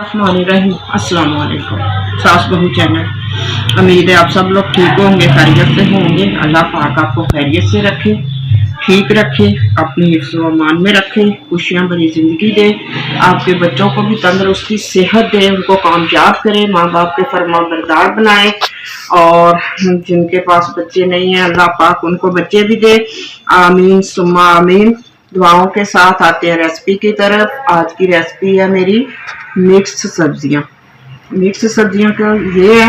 रहीम अस्सलाम वालेकुम। सास बहू चैनल, उम्मीद है आप सब लोग ठीक होंगे, खैरियत से होंगे। अल्लाह पाक आपको खैरियत से रखे, ठीक रखे, अपनी हिफ्ज़ व अमान में रखे, खुशियाँ भरी ज़िंदगी दे, आपके बच्चों को भी तंदुरुस्ती सेहत दे, उनको कामयाब करे, माँ बाप के फरमाबरदार बनाए। और जिनके पास बच्चे नहीं हैं अल्लाह पाक उनको बच्चे भी दे। आमीन सुम्मा आमीन। दुआओं के साथ आते हैं रेसिपी की तरफ। आज की रेसिपी है मेरी मिक्स सब्जियां। मिक्स सब्जियां का ये है,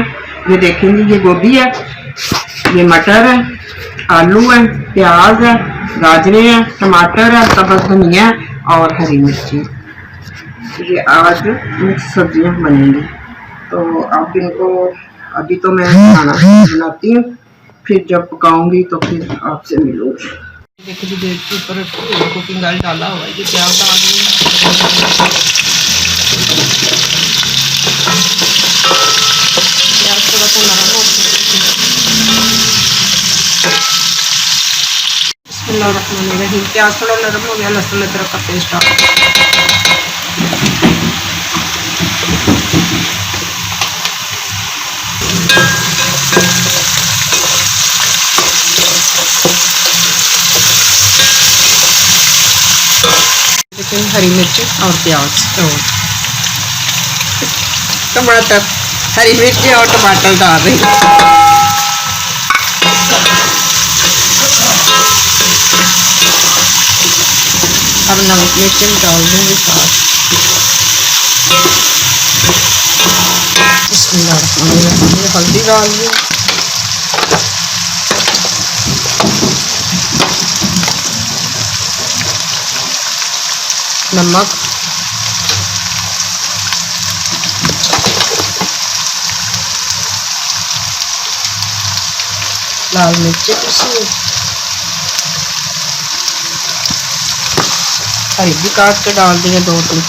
ये देखेंगे, ये गोभी है, ये मटर है, आलू है, प्याज है, गाजरें हैं, टमाटर है, सब्ज़ धनिया और हरी मिर्ची। ये आज मिक्स सब्जियां बनेंगी। तो अब इनको अभी तो मैं खाना बनाती हूँ, फिर जब पकाऊंगी तो फिर आपसे मिलूंगी। देखो जी, डेट के ऊपर कुकिंग ऑयल डाला हुआ है, ये प्याज डाल दूँगी। प्याज थोड़ा सा नरम हो बिस्मिल्लाहिर्रहमानिर्रहीम। प्याज थोड़ा नरम हो गया, लहसुन अदरक का पेस्ट डाल। लेकिन हरी मिर्च और प्याज और टमाटर, हरी मिर्च और टमाटर डाल रही हूँ। अब नमक मिर्च डाल दूँगी साथ। हल्दी डाल दूँ, नमक, लाल मिर्च पीसी, हरी भी काट के डाल दिए 2-3,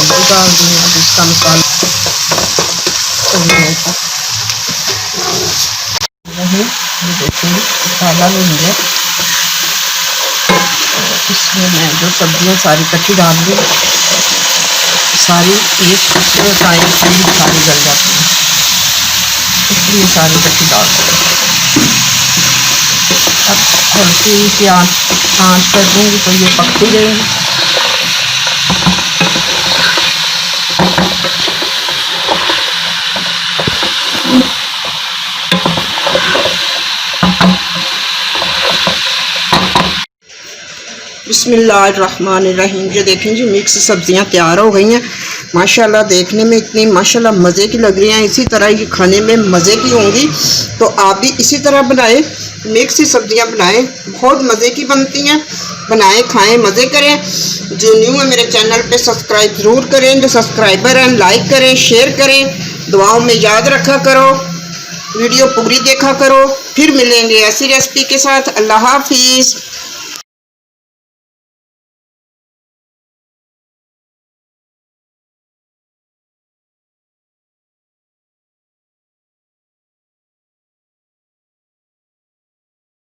भी डाल दिए। अब इसका मसाला देखिए मसाला नहीं है, इसमें मैं जो सब्जियां सारी कच्ची डाल दी, सारी एक टाइम से ही सारी गल जाती हैं, इसलिए सारी कच्ची डाल दी। अब हल्की सी आँच कर दूँगी तो ये पकती रहेंगी। बिस्मिल्लाहिर्रहमानिर्रहीम। जो देखें जी मिक्स सब्जियां तैयार हो गई हैं। माशाल्लाह देखने में इतनी माशाल्लाह मज़े की लग रही हैं, इसी तरह ये खाने में मज़े की होंगी। तो आप भी इसी तरह बनाएं, मिक्स सब्जियां बनाएं, बहुत मज़े की बनती हैं। बनाएं, खाएं, मज़े करें। जो न्यू है मेरे चैनल पे सब्सक्राइब ज़रूर करें, जो सब्सक्राइबर हैं लाइक करें, शेयर करें, दुआओं में याद रखा करो, वीडियो पूरी देखा करो। फिर मिलेंगे ऐसी रेसिपी के साथ। अल्लाह हाफिज़।